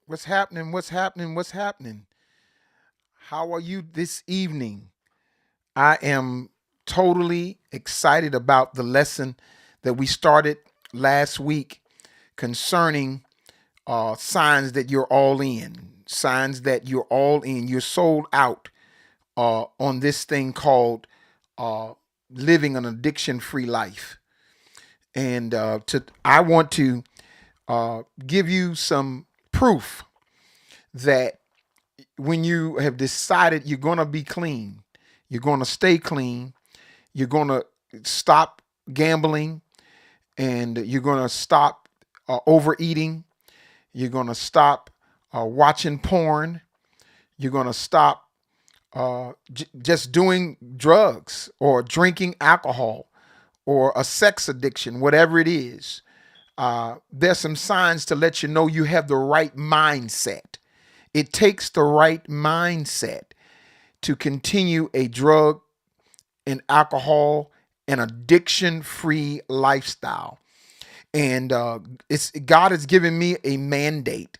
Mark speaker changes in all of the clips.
Speaker 1: What's happening? What's happening? What's happening? How are you this evening? I am totally excited about the lesson that we started last week concerning signs that you're all in, signs that you're all in, you're sold out on this thing called uh, living an addiction free life. And I want to give you some proof that when you have decided you're going to be clean, you're going to stay clean, you're going to stop gambling, and you're going to stop overeating, you're going to stop watching porn, you're going to stop just doing drugs or drinking alcohol or a sex addiction, whatever it is. There's some signs to let you know you have the right mindset. It takes the right mindset to continue a drug and alcohol and addiction free lifestyle. And it's God has given me a mandate.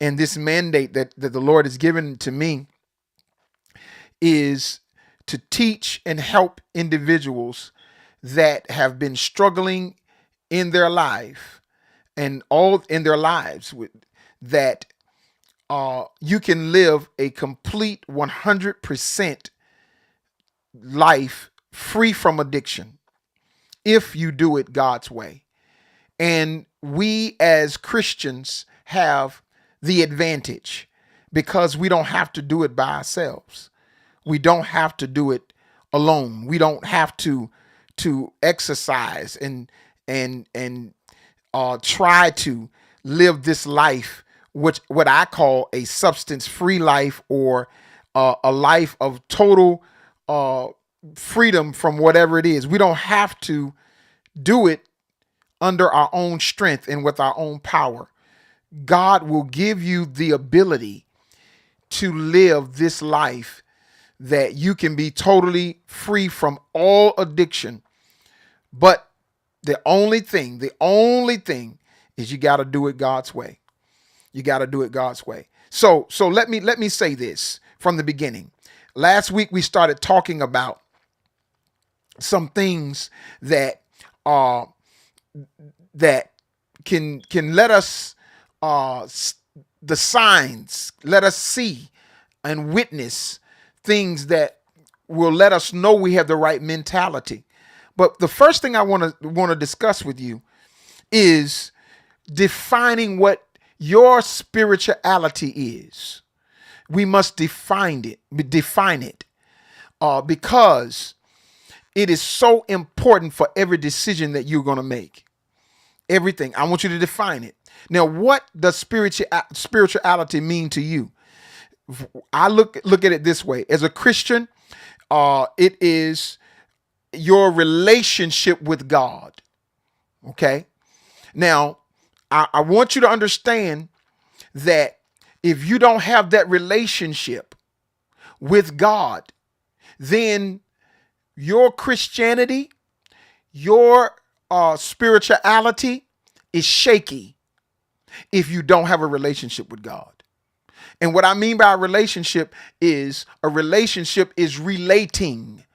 Speaker 1: And this mandate that the Lord has given to me is to teach and help individuals that have been struggling in their life and all in their lives with that you can live a complete 100% life free from addiction if you do it God's way. And we as Christians have the advantage because we don't have to do it by ourselves. We don't have to do it alone. We don't have to exercise and try to live this life, which what I call a substance free life or a life of total uh, freedom from whatever it is. We don't have to do it under our own strength and with our own power. God will give you the ability to live this life that you can be totally free from all addiction. But the only thing is you got to do it God's way. You got to do it God's way. So let me say this from the beginning. Last week we started talking about some things that uh that can let us the signs let us see and witness things that will let us know we have the right mentality. But the first thing I want to discuss with you is defining what your spirituality is. We must define it, because it is so important for every decision that you're going to make. Everything. I want you to define it. Now, what does spirituality mean to you? I look at it this way. As a Christian, it is your relationship with God. Okay. Now, I want you to understand that if you don't have that relationship with God, then your Christianity, your spirituality is shaky if you don't have a relationship with God. And what I mean by a relationship is relating.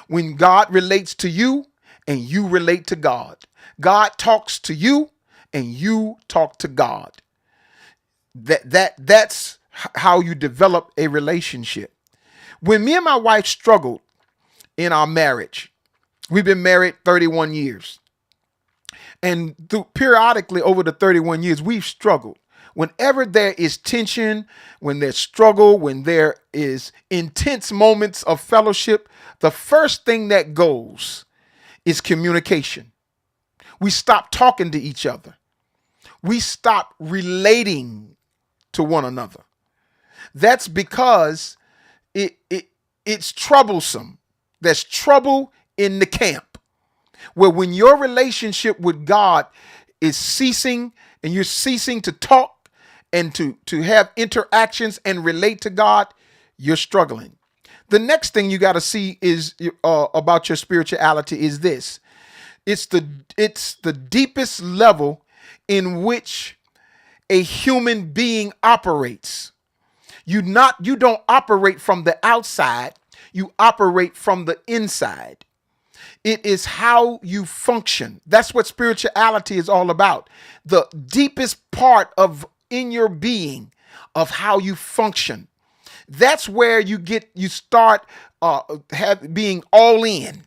Speaker 1: When God relates to you and you relate to God, God talks to you and you talk to God. That's how you develop a relationship. When me and my wife struggled in our marriage, we've been married 31 years. And periodically over the 31 years, we've struggled. Whenever there is tension, when there's struggle, when there is intense moments of fellowship, the first thing that goes is communication. We stop talking to each other. We stop relating to one another. That's because it's troublesome. There's trouble in the camp. Where when your relationship with God is ceasing and you're ceasing to talk and to have interactions and relate to God, you're struggling. The next thing you got to see is about your spirituality is this. It's the deepest level in which a human being operates. You don't operate from the outside, you operate from the inside. It is how you function. That's what spirituality is all about. The deepest part of in your being of how you function. That's where you start being all in.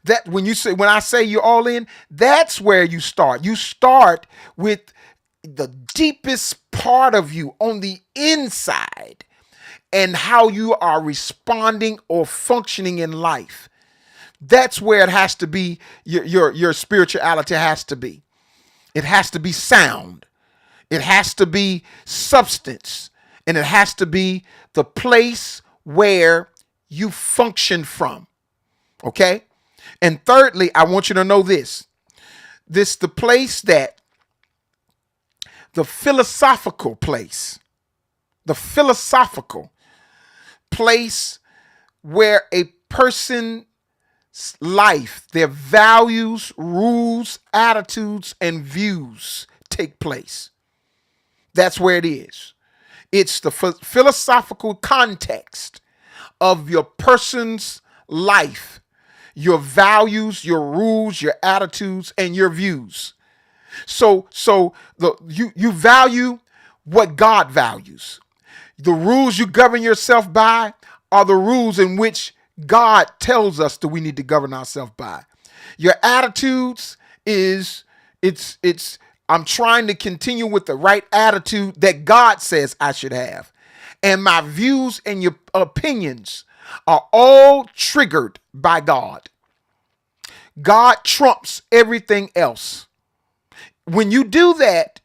Speaker 1: That when I say you're all in, that's where you start. You start with the deepest part of you on the inside and how you are responding or functioning in life. That's where it has to be. Your spirituality has to be. It has to be sound. It has to be substance. And it has to be the place where you function from. Okay? And thirdly, I want you to know this. The place that the philosophical place where a person's life, their values, rules, attitudes, and views take place. That's where it is. It's the philosophical context of your person's life, your values, your rules, your attitudes, and your views. So you value what God values. The rules you govern yourself by are the rules in which God tells us that we need to govern ourselves by. Your attitudes I'm trying to continue with the right attitude that God says I should have. And my views and your opinions are all triggered by God. God trumps everything else. When you do that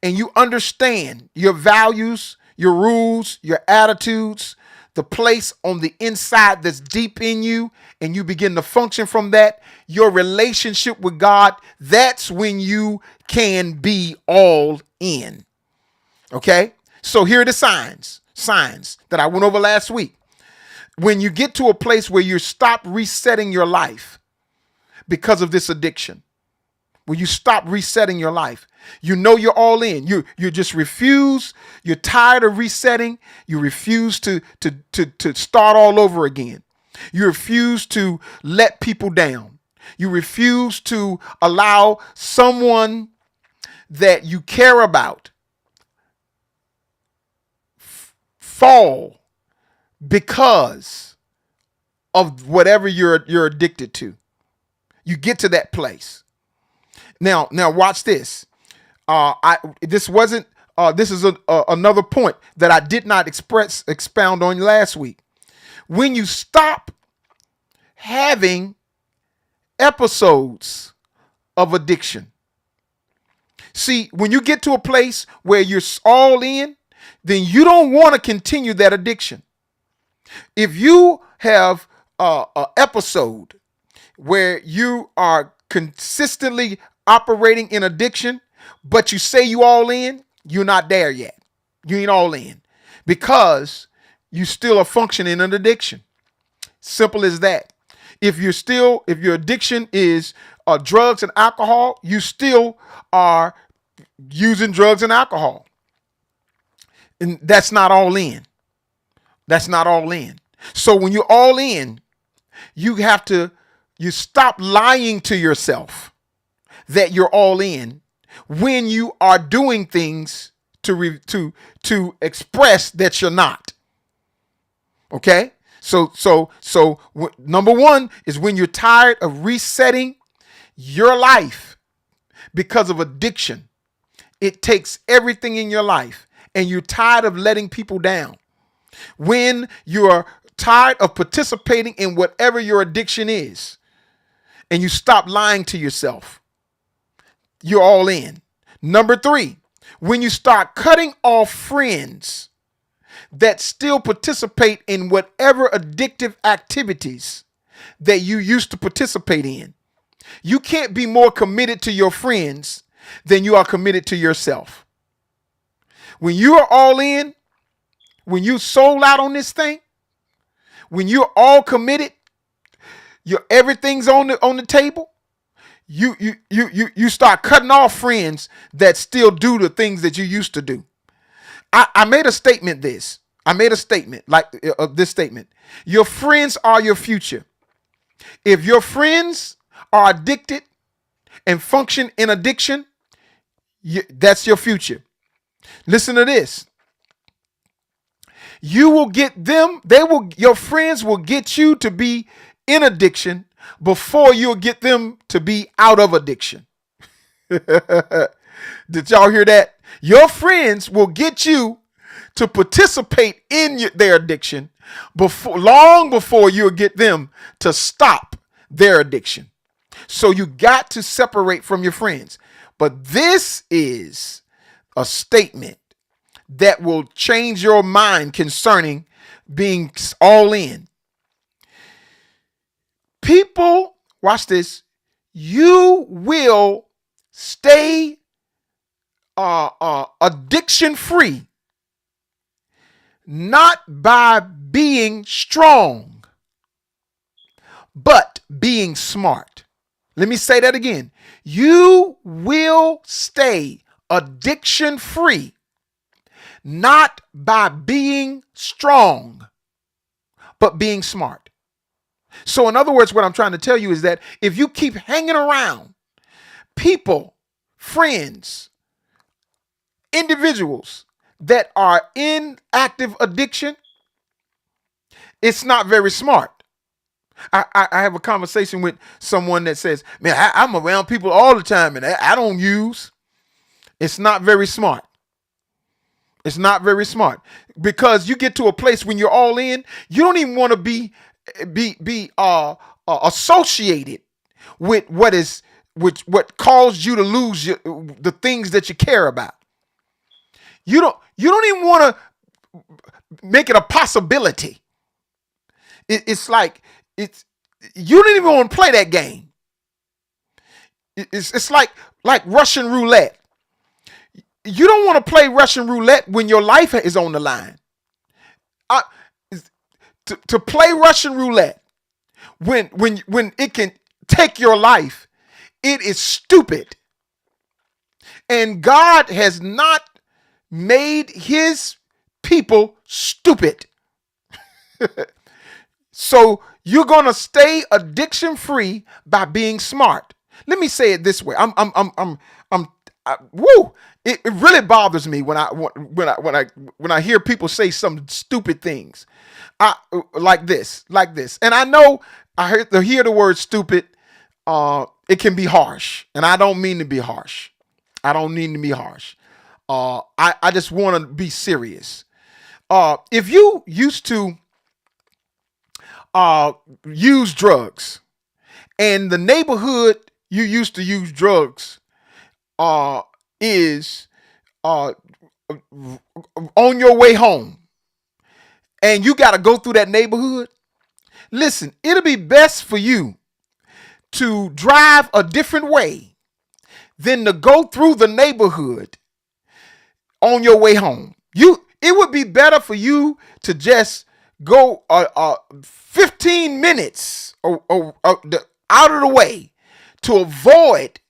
Speaker 1: and you understand your values, your rules, your attitudes, the place on the inside that's deep in you, and you begin to function from that, your relationship with God, that's when you can be all in. Okay? So here are the signs that I went over last week. When you get to a place where you stop resetting your life because of this addiction, when you stop resetting your life, you know you're all in. You just refuse. You're tired of resetting. You refuse to start all over again. You refuse to let people down. You refuse to allow someone that you care about fall because of whatever you're addicted to. You get to that place. Now watch this. This is another point that I did not expound on last week. When you stop having episodes of addiction. See, when you get to a place where you're all in, then you don't want to continue that addiction. If you have an episode where you are consistently operating in addiction, but you say you all in, you're not there yet. You ain't all in because you still are functioning in an addiction. Simple as that. If your addiction is drugs and alcohol, you still are using drugs and alcohol. And that's not all in. That's not all in. So when you're all in, you stop lying to yourself that you're all in when you are doing things to express that you're not. Okay? So number one is when you're tired of resetting your life because of addiction. It takes everything in your life and you're tired of letting people down. When you're tired of participating in whatever your addiction is and you stop lying to yourself, you're all in. Number three, when you start cutting off friends that still participate in whatever addictive activities that you used to participate in. You can't be more committed to your friends than you are committed to yourself. When you are all in, when you sold out on this thing, when you're all committed, everything's on the table, You start cutting off friends that still do the things that you used to do. I made a statement this. I made a statement like this statement. Your friends are your future. If your friends are addicted and function in addiction, that's your future. Listen to this. You will get them, your friends will get you to be in addiction before you'll get them to be out of addiction. Did y'all hear that? Your friends will get you to participate in their addiction long before you'll get them to stop their addiction. So you got to separate from your friends. But this is a statement that will change your mind concerning being all in. People, watch this, you will stay addiction free, not by being strong, but being smart. Let me say that again. You will stay addiction free, not by being strong, but being smart. So in other words, what I'm trying to tell you is that if you keep hanging around people, friends, individuals that are in active addiction, it's not very smart. I have a conversation with someone that says, man, I'm around people all the time and I don't use. It's not very smart. It's not very smart because you get to a place when you're all in, you don't even want to be associated with what caused you to lose the things that you care about. You don't even want to make it a possibility. It's like you don't even want to play that game. It's like Russian roulette. You don't want to play Russian roulette when your life is on the line. To play Russian roulette when it can take your life, it is stupid. And God has not made his people stupid. So you're going to stay addiction free by being smart. Let me say it this way. It really bothers me when I hear people say some stupid things. Like this. And I know I hear the word stupid. It can be harsh, and I don't mean to be harsh. I just want to be serious. If you used to use drugs, and the neighborhood you used to use drugs is on your way home, and you got to go through that neighborhood, listen, it'll be best for you to drive a different way than to go through the neighborhood on your way home. It would be better for you to just go 15 minutes out of the way to avoid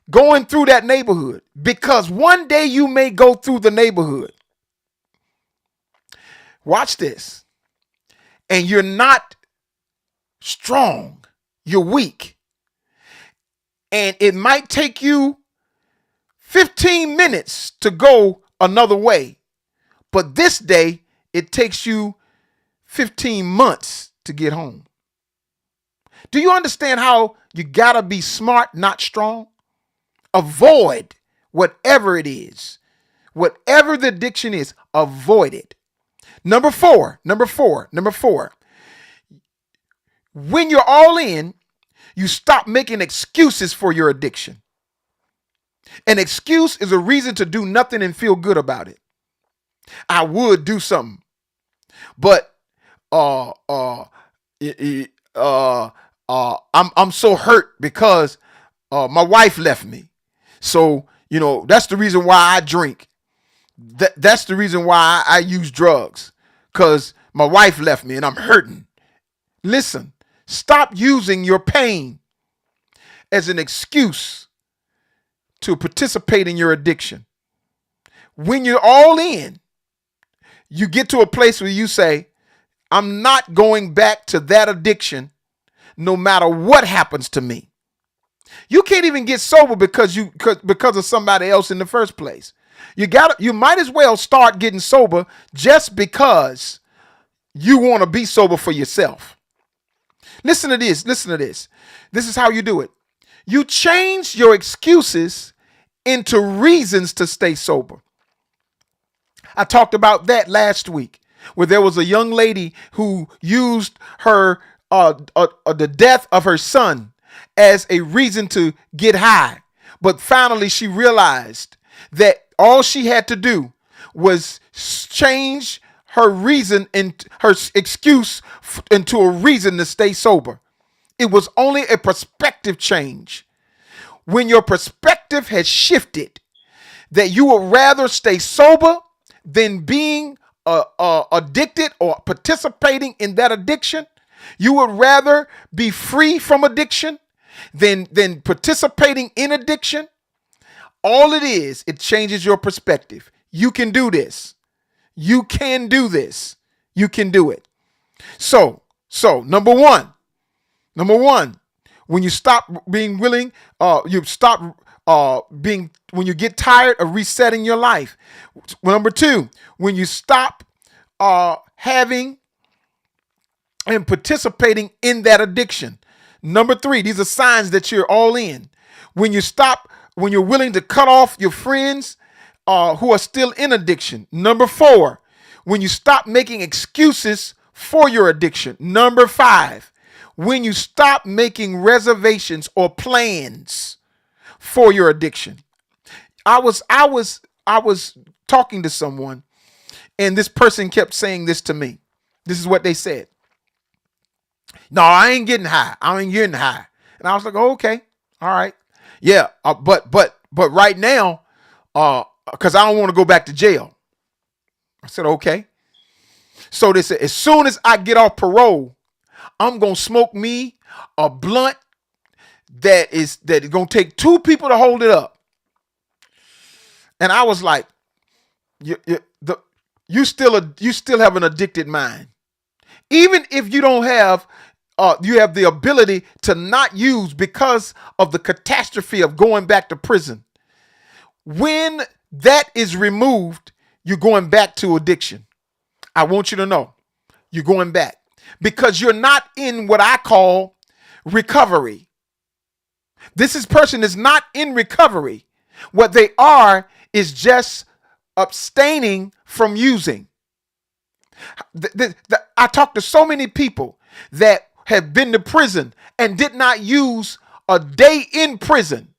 Speaker 1: going through that neighborhood, because one day you may go through the neighborhood. Watch this. And you're not strong. You're weak. And it might take you 15 minutes to go another way. But this day, it takes you 15 months to get home. Do you understand how you gotta be smart, not strong? Avoid whatever it is. Whatever the addiction is, avoid it. Number four. When you're all in, you stop making excuses for your addiction. An excuse is a reason to do nothing and feel good about it. I would do something, but I'm so hurt because my wife left me. So, that's the reason why I drink. That's the reason why I use drugs, because my wife left me and I'm hurting. Listen, stop using your pain as an excuse to participate in your addiction. When you're all in, you get to a place where you say, I'm not going back to that addiction no matter what happens to me. You can't even get sober because of somebody else in the first place. You might as well start getting sober just because you want to be sober for yourself. Listen to this. This is how you do it. You change your excuses into reasons to stay sober. I talked about that last week, where there was a young lady who used her the death of her son as a reason to get high. But finally she realized that all she had to do was change her reason and her excuse into a reason to stay sober. It was only a perspective change. When your perspective has shifted, that you would rather stay sober than being addicted or participating in that addiction. You would rather be free from addiction than participating in addiction. All it is, it changes your perspective. You can do this. You can do this. You can do it. So number one, when you stop being willing, you stop when you get tired of resetting your life. Number two, when you stop having and participating in that addiction. Number three, these are signs that you're all in. When you're willing to cut off your friends who are still in addiction. Number four, when you stop making excuses for your addiction. Number five, when you stop making reservations or plans for your addiction. I was talking to someone, and this person kept saying this to me. This is what they said. No, I ain't getting high. And I was like, oh, okay. All right. Yeah. But right now, because I don't want to go back to jail. I said, okay. So they said, as soon as I get off parole, I'm going to smoke me a blunt that is going to take two people to hold it up. And I was like, you still have an addicted mind. Even if you don't have, you have the ability to not use because of the catastrophe of going back to prison. When that is removed, you're going back to addiction. I want you to know you're going back because you're not in what I call recovery. This person is not in recovery. What they are is just abstaining from using. I talked to so many people that have been to prison and did not use a day in prison.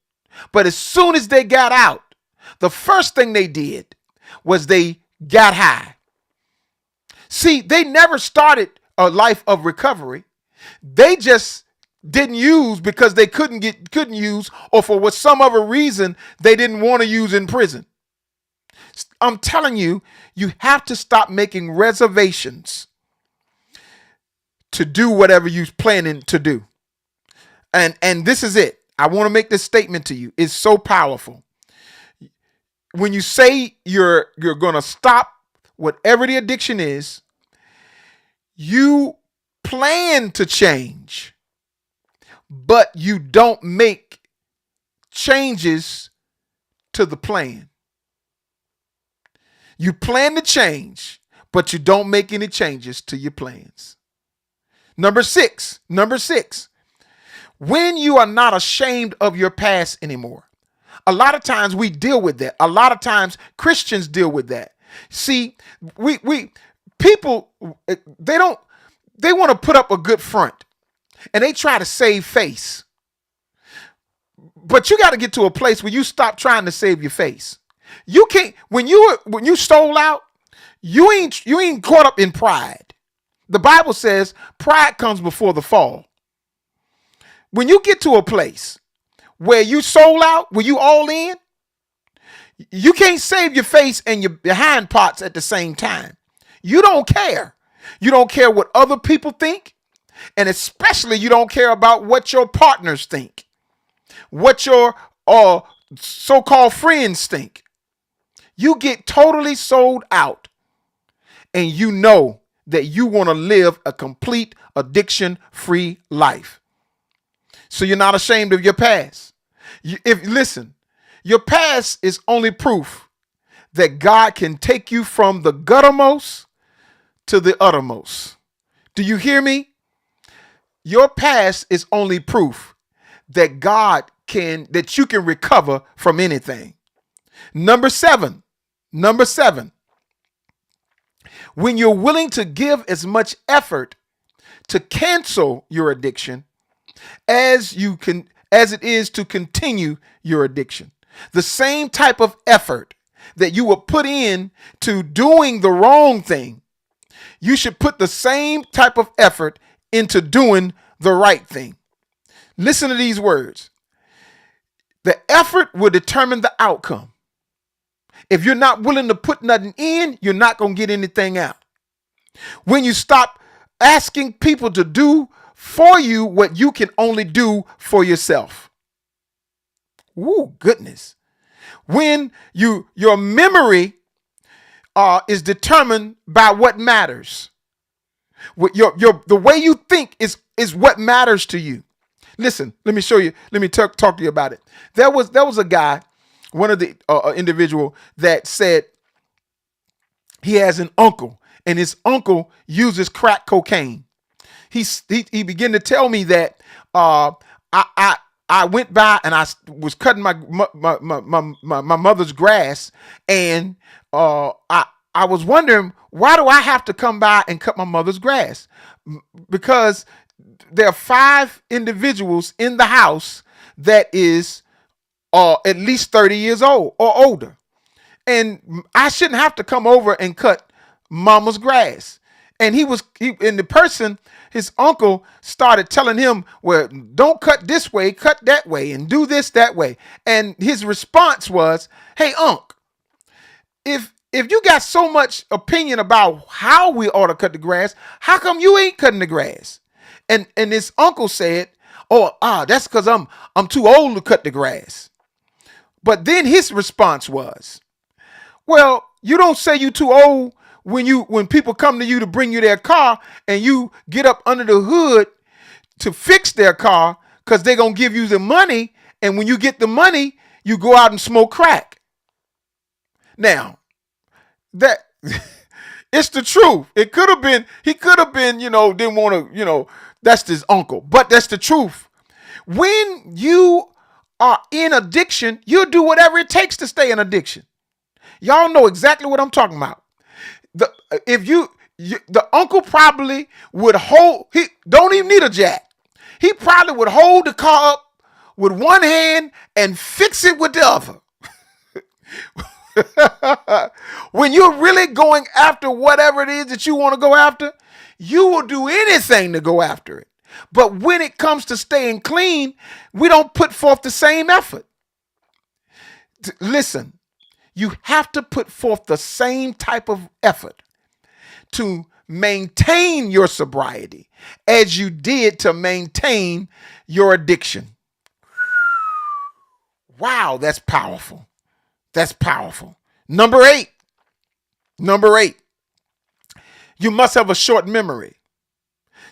Speaker 1: But as soon as they got out, the first thing they did was they got high. See, they never started a life of recovery. They just didn't use because they couldn't use, or for some other reason they didn't want to use in prison. I'm telling you, you have to stop making reservations to do whatever you're planning to do. And this is it. I want to make this statement to you. It's so powerful. When you say you're going to stop whatever the addiction is, you plan to change, but you don't make changes to the plan. You plan to change, but you don't make any changes to your plans. Number six, when you are not ashamed of your past anymore. A lot of times we deal with that. A lot of times Christians deal with that. See, people, they want to put up a good front and they try to save face. But you got to get to a place where you stop trying to save your face. You can't, when you stole out, you ain't caught up in pride. The Bible says pride comes before the fall. When you get to a place where you sold out, where you all in, you can't save your face and your behind parts at the same time. You don't care. You don't care what other people think. And especially you don't care about what your partners think. what your so-called friends think. You get totally sold out, and you know that you want to live a complete addiction-free life. So you're not ashamed of your past. Listen, your past is only proof that God can take you from the guttermost to the uttermost. Do you hear me? Your past is only proof that that you can recover from anything. Number seven, when you're willing to give as much effort to cancel your addiction as it is to continue your addiction. The same type of effort that you will put in to doing the wrong thing, you should put the same type of effort into doing the right thing. Listen to these words. The effort will determine the outcome. If you're not willing to put nothing in, you're not going to get anything out. When you stop asking people to do for you what you can only do for yourself. Woo, goodness. When your memory is determined by what matters. The way you think is what matters to you. Listen, let me show you. Let me talk to you about it. There was a guy, one of the individual that said he has an uncle, and his uncle uses crack cocaine. He began to tell me that I went by and I was cutting my mother's grass, and I was wondering, why do I have to come by and cut my mother's grass? Because there are 5 individuals in the house that is at least 30 years old or older. And I shouldn't have to come over and cut mama's grass. And his uncle started telling him, well, don't cut this way, cut that way, and do this that way. And his response was, hey, Unc, if you got so much opinion about how we ought to cut the grass, how come you ain't cutting the grass? And his uncle said, that's because I'm too old to cut the grass. But then his response was, well, you don't say you too old when people come to you to bring you their car and you get up under the hood to fix their car because they're going to give you the money. And when you get the money, you go out and smoke crack. Now, that it's the truth. He could have been, didn't want to, that's his uncle, but that's the truth. When you are in addiction, you'll do whatever it takes to stay in addiction. Y'all know exactly what I'm talking about. The uncle probably would he don't even need a jack. He probably would hold the car up with one hand and fix it with the other. When you're really going after whatever it is that you want to go after, you will do anything to go after it. But when it comes to staying clean, we don't put forth the same effort. Listen, you have to put forth the same type of effort to maintain your sobriety as you did to maintain your addiction. Wow, that's powerful. That's powerful. Number eight, you must have a short memory.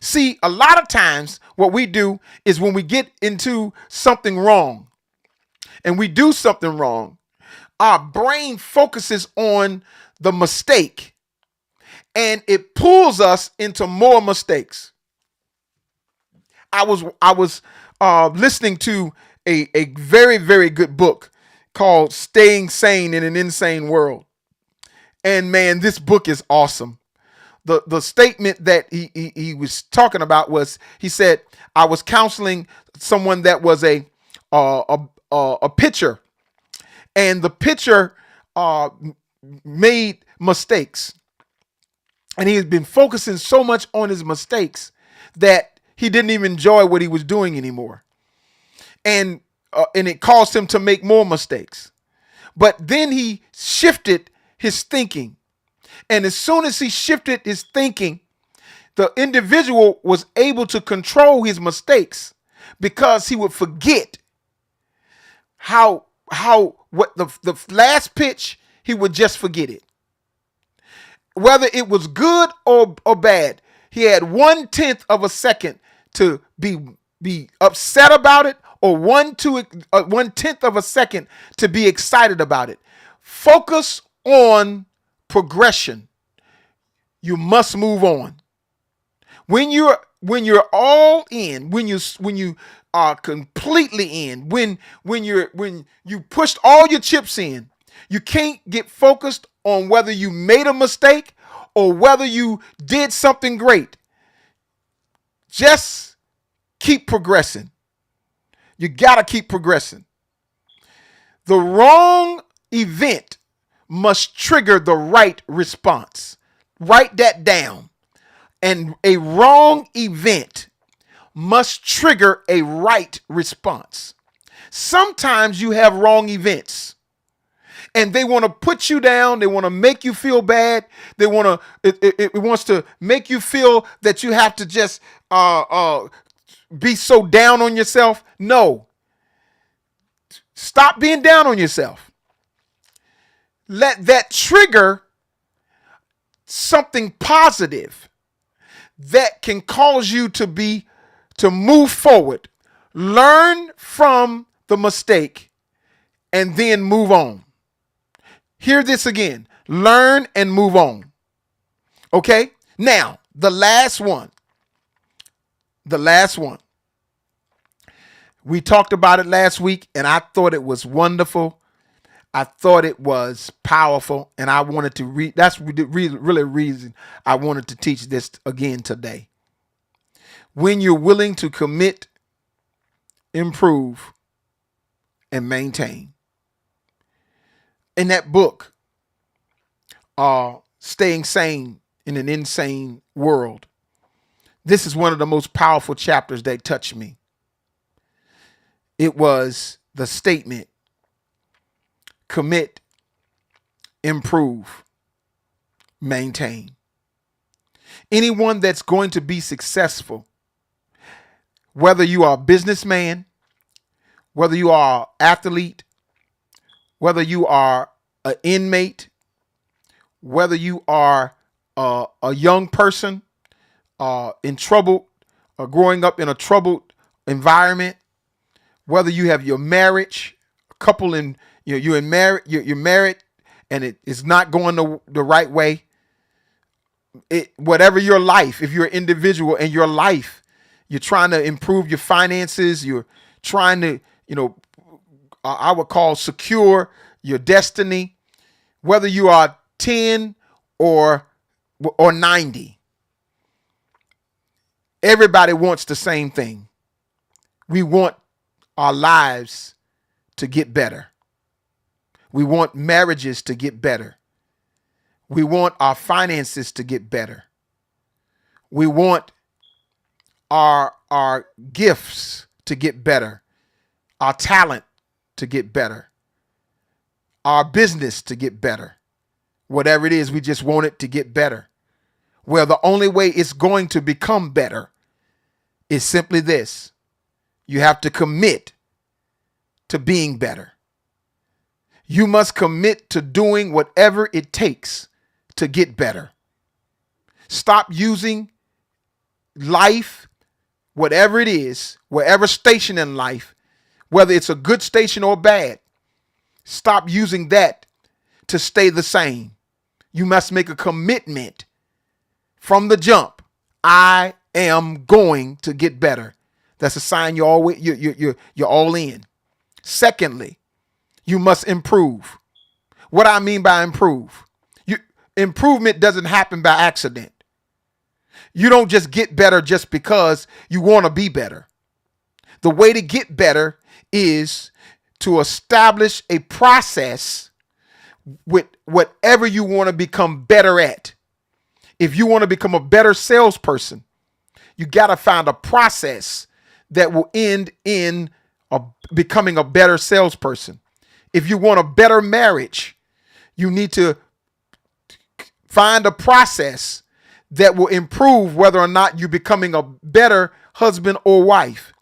Speaker 1: See, a lot of times what we do is when we get into something wrong and we do something wrong, our brain focuses on the mistake and it pulls us into more mistakes. I was listening to a very, very good book called Staying Sane in an Insane World. And man, this book is awesome. The statement that he was talking about was, he said, I was counseling someone that was a pitcher, and the pitcher made mistakes, and he had been focusing so much on his mistakes that he didn't even enjoy what he was doing anymore, and it caused him to make more mistakes. But then he shifted his thinking. And as soon as he shifted his thinking, the individual was able to control his mistakes because he would forget what the last pitch, he would just forget it. Whether it was good or bad, he had 1/10 of a second to be upset about it, or 1/10 of a second to be excited about it. Focus on progression. You must move on. When you're all in, when you are completely in, when you pushed all your chips in, you can't get focused on whether you made a mistake or whether you did something great. Just keep progressing. You got to keep progressing. The wrong event must trigger the right response. Write that down. And a wrong event must trigger a right response. Sometimes you have wrong events and they want to put you down. They want to make you feel bad. They want to, it wants to make you feel that you have to just be so down on yourself. No. Stop being down on yourself. Let that trigger something positive that can cause you to move forward. Learn from the mistake and then move on. Hear this again. Learn and move on. Okay? Now, the last one. We talked about it last week, and I thought it was wonderful. I thought it was powerful, and I wanted to read. That's really reason I wanted to teach this again today. When you're willing to commit, improve, and maintain. In that book, Staying Sane in an Insane World, this is one of the most powerful chapters that touched me. It was the statement, commit, improve, maintain. Anyone that's going to be successful, whether you are a businessman, whether you are an athlete, whether you are an inmate, whether you are a young person in trouble or growing up in a troubled environment, whether you have your marriage, a couple in you're married and it is not going the right way. Whatever your life, if you're an individual in your life, you're trying to improve your finances, you're trying to, I would call secure your destiny, whether you are 10 or 90. Everybody wants the same thing. We want our lives to get better. We want marriages to get better. We want our finances to get better. We want our gifts to get better, our talent to get better, our business to get better. Whatever it is, we just want it to get better. Well, the only way it's going to become better is simply this. You have to commit to being better. You must commit to doing whatever it takes to get better. Stop using life, whatever it is, whatever station in life, whether it's a good station or bad. Stop using that to stay the same. You must make a commitment from the jump. I am going to get better. That's a sign you're all in. Secondly, you must improve. What I mean by improve, improvement doesn't happen by accident. You don't just get better just because you want to be better. The way to get better is to establish a process with whatever you want to become better at. If you want to become a better salesperson, you got to find a process that will end in becoming a better salesperson. If you want a better marriage, you need to find a process that will improve whether or not you're becoming a better husband or wife.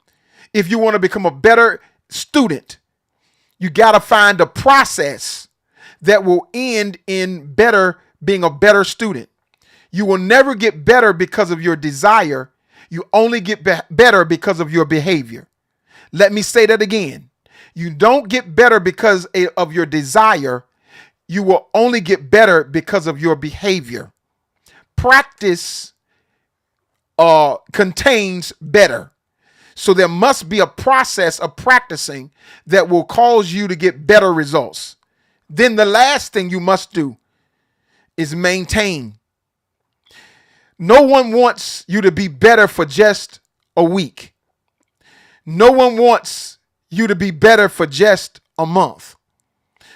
Speaker 1: If you want to become a better student, You got to find a process that will end in being a better student. You will never get better because of your desire. You only get better because of your behavior. Let me say that again. You don't get better because of your desire. You will only get better because of your behavior. Practice contains better. So there must be a process of practicing that will cause you to get better results. Then the last thing you must do is maintain. No one wants you to be better for just a week. No one wants you to be better for just a month.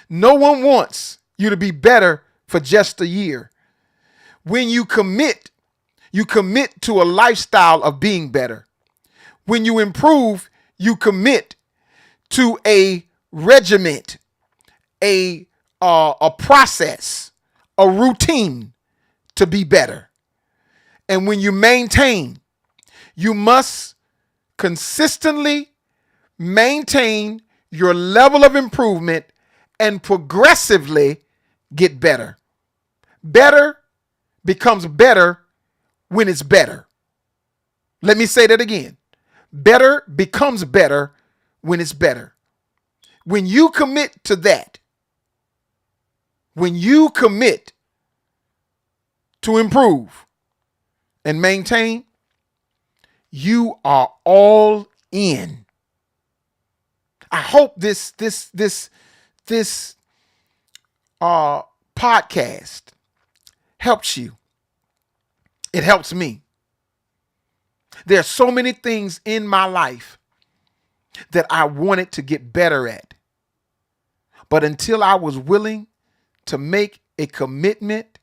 Speaker 1: No one wants you to be better for just a year. When you commit to a lifestyle of being better. When you improve, you commit to a regiment, a process, a routine to be better. And when you maintain, you must consistently maintain your level of improvement and progressively get better. Better becomes better when it's better. Let me say that again. Better becomes better when it's better. When you commit to that, when you commit to improve and maintain, you are all in. I hope this podcast helps you. It helps me. There are so many things in my life that I wanted to get better at. But until I was willing to make a commitment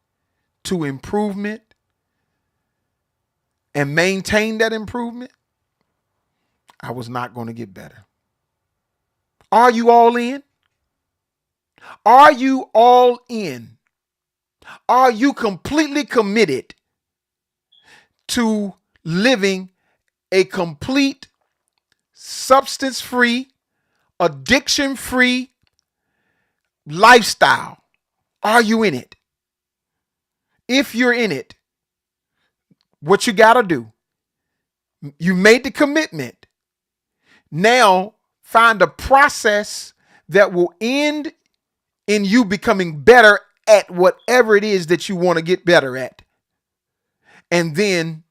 Speaker 1: to improvement and maintain that improvement, I was not going to get better. Are you all in? Are you all in? Are you completely committed to living a complete, substance-free, addiction-free lifestyle? Are you in it? If you're in it, what you got to do, you made the commitment. Now find a process that will end in you becoming better at whatever it is that you want to get better at. And then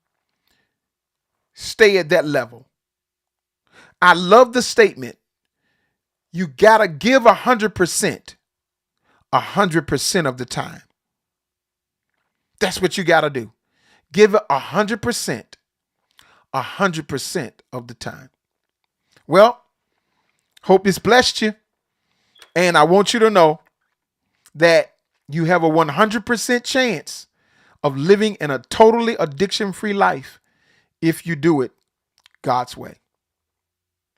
Speaker 1: stay at that level. I love the statement. You got to give 100% of the time. That's what you got to do. Give it 100% of the time. Well, hope this blessed you. And I want you to know that you have a 100% chance of living in a totally addiction-free life if you do it God's way.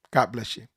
Speaker 1: God bless you.